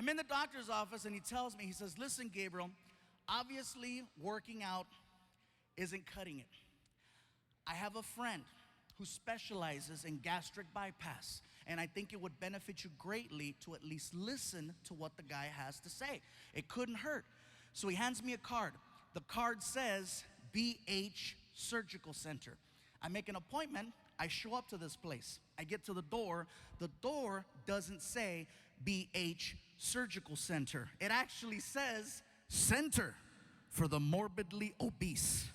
I'm in the doctor's office and he tells me, he says, listen, Gabriel, obviously working out isn't cutting it. I have a friend who specializes in gastric bypass, and I think it would benefit you greatly to at least listen to what the guy has to say. It couldn't hurt. So he hands me a card. The card says BH Surgical Center. I make an appointment. I show up to this place. I get to the door. The door doesn't say BH Surgical Center. It actually says Center for the Morbidly Obese.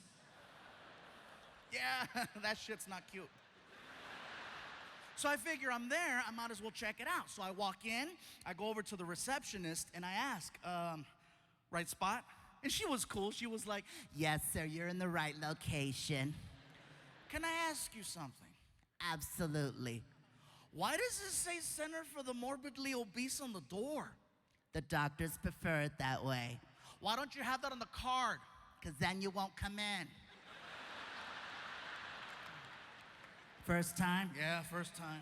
Yeah, that shit's not cute. So I figure I'm there, I might as well check it out. So I walk in, I go over to the receptionist, and I ask, right spot? And she was cool. She was like, yes, sir, you're in the right location. Can I ask you something? Absolutely. Why does it say Center for the Morbidly Obese on the door? The doctors prefer it that way. Why don't you have that on the card? Because then you won't come in. First time? Yeah, first time.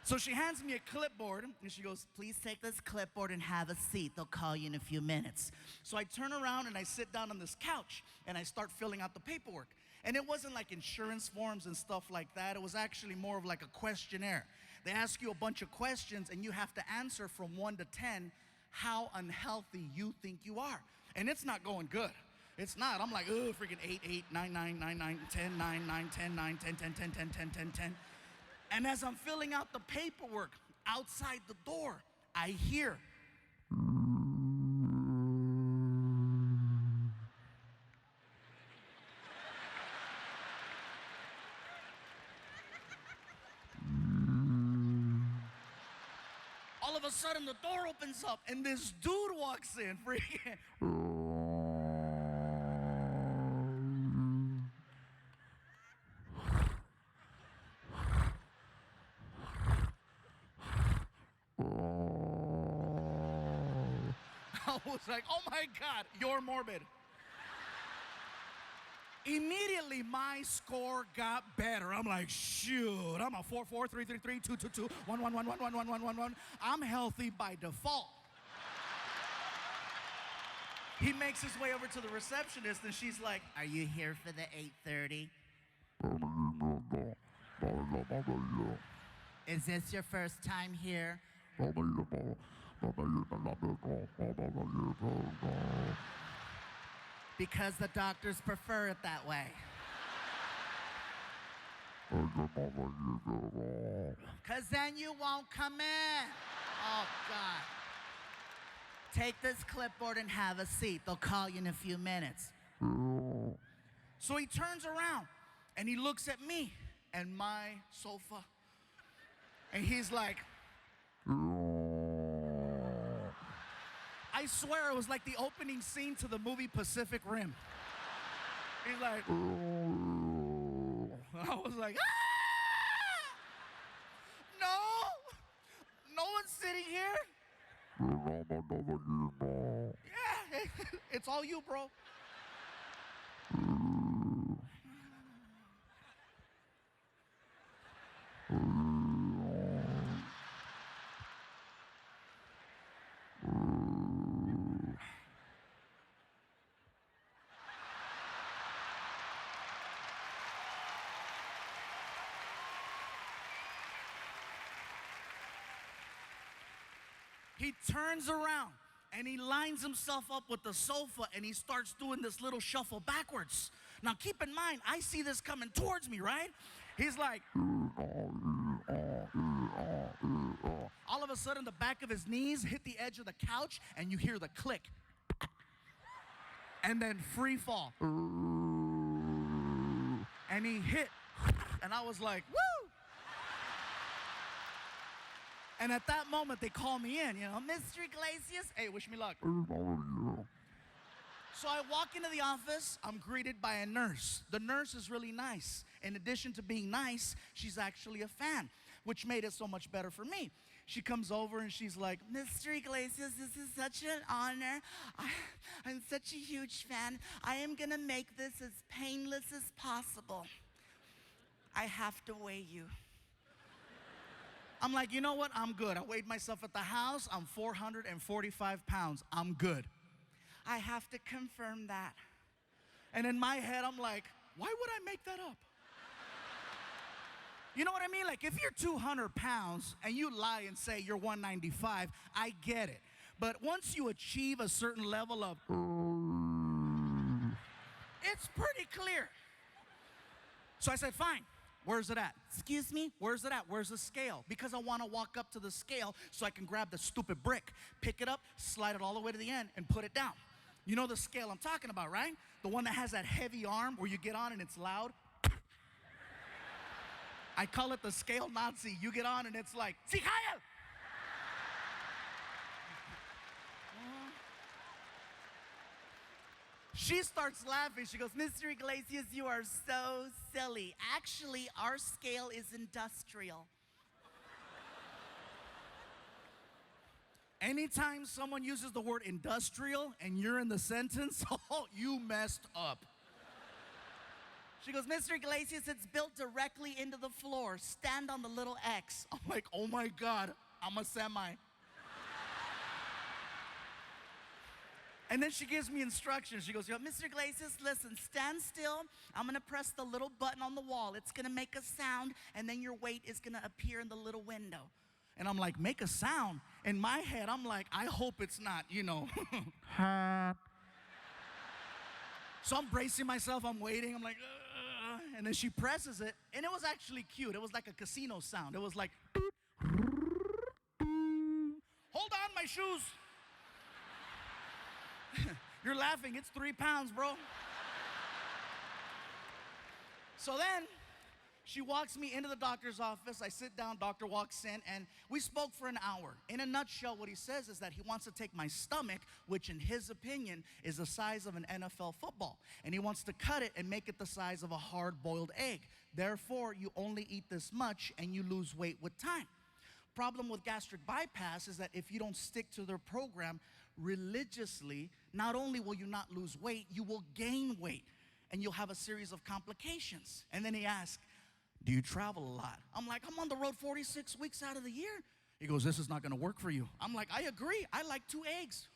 So she hands me a clipboard, and she goes, please take this clipboard and have a seat. They'll call you in a few minutes. So I turn around and I sit down on this couch, and I start filling out the paperwork. And it wasn't like insurance forms and stuff like that. It was actually more of like a questionnaire. They ask you a bunch of questions, and you have to answer from 1 to 10 how unhealthy you think you are. And it's not going good. It's not. I'm like, oh, freaking 8, 8, 9, 9, 9, 9, 10, 9, 9, 10, 9, 10, 10, 10, 10, 10, 10, 10. And as I'm filling out the paperwork outside the door, I hear. All of a sudden, the door opens up, and this dude walks in, freaking. I was like, oh my God, you're morbid. Immediately, my score got better. I'm like, shoot, I'm a 4, 4, 3, 3, 3, 2, 2, 2, 1, 1, 1, 1, 1, 1, 1, 1, 1. I'm healthy by default. He makes his way over to the receptionist, and she's like, are you here for the 8:30? Is this your first time here? Because the doctors prefer it that way. Because then you won't come in. Oh, God. Take this clipboard and have a seat. They'll call you in a few minutes. So he turns around, and he looks at me and my sofa, and he's like, I swear it was like the opening scene to the movie Pacific Rim. He's like, I was like, ah! No one's sitting here. Yeah, it's all you, bro. He turns around and he lines himself up with the sofa and he starts doing this little shuffle backwards. Now keep in mind, I see this coming towards me, right? He's like, all of a sudden the back of his knees hit the edge of the couch and you hear the click. And then free fall. And he hit. And I was like, woo! And at that moment, they call me in, Mr. Iglesias, hey, wish me luck. So I walk into the office, I'm greeted by a nurse. The nurse is really nice. In addition to being nice, she's actually a fan, which made it so much better for me. She comes over and she's like, Mr. Iglesias, this is such an honor. I'm such a huge fan. I am gonna make this as painless as possible. I have to weigh you. I'm like, you know what? I'm good. I weighed myself at the house. I'm 445 pounds. I'm good. I have to confirm that. And in my head, I'm like, why would I make that up? You know what I mean? Like, if you're 200 pounds and you lie and say you're 195, I get it. But once you achieve a certain level of, it's pretty clear. So I said, fine. Where's it at? Excuse me? Where's it at? Where's the scale? Because I want to walk up to the scale so I can grab the stupid brick, pick it up, slide it all the way to the end, and put it down. You know the scale I'm talking about, right? The one that has that heavy arm where you get on and it's loud. I call it the scale Nazi. You get on and it's like, Sikaya! She starts laughing. She goes, Mr. Iglesias, you are so silly. Actually, our scale is industrial. Anytime someone uses the word industrial and you're in the sentence, oh, you messed up. She goes, Mr. Iglesias, it's built directly into the floor. Stand on the little X. I'm like, oh my God, I'm a semi. And then she gives me instructions. She goes, Mr. Iglesias, listen, stand still. I'm going to press the little button on the wall. It's going to make a sound, and then your weight is going to appear in the little window. And I'm like, make a sound? In my head, I'm like, I hope it's not, So I'm bracing myself. I'm waiting. I'm like, and then she presses it, and it was actually cute. It was like a casino sound. It was like, hold on, my shoes. You're laughing. It's 3 pounds, bro. So then she walks me into the doctor's office. I sit down. Doctor walks in, and we spoke for an hour. In a nutshell, what he says is that he wants to take my stomach, which in his opinion is the size of an NFL football, and he wants to cut it and make it the size of a hard-boiled egg. Therefore, you only eat this much, and you lose weight with time. Problem with gastric bypass is that if you don't stick to their program religiously, not only will you not lose weight, you will gain weight, and you'll have a series of complications. And then he asked, do you travel a lot? I'm like, I'm on the road 46 weeks out of the year. He goes, this is not going to work for you. I'm like, I agree. I like 2 eggs.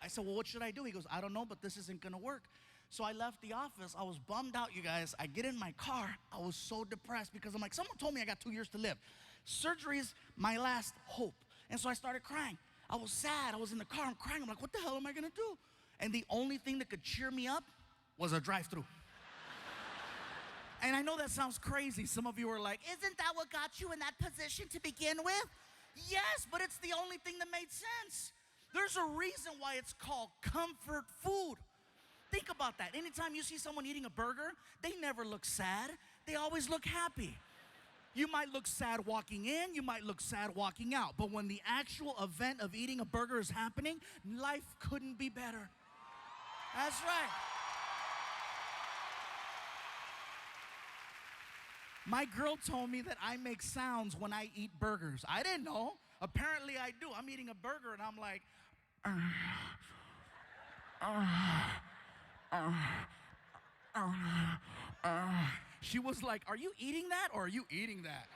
I said, well, what should I do? He goes, I don't know, but this isn't going to work. So I left the office. I was bummed out, you guys. I get in my car. I was so depressed because I'm like, someone told me I got 2 years to live. Surgery is my last hope. And so I started crying. I was sad. I was in the car. I'm crying. I'm like, what the hell am I going to do? And the only thing that could cheer me up was a drive-thru. And I know that sounds crazy. Some of you are like, isn't that what got you in that position to begin with? Yes, but it's the only thing that made sense. There's a reason why it's called comfort food. Think about that. Anytime you see someone eating a burger, they never look sad. They always look happy. You might look sad walking in, you might look sad walking out, but when the actual event of eating a burger is happening, life couldn't be better. That's right. My girl told me that I make sounds when I eat burgers. I didn't know. Apparently I do. I'm eating a burger and I'm like, She was like, are you eating that or are you eating that?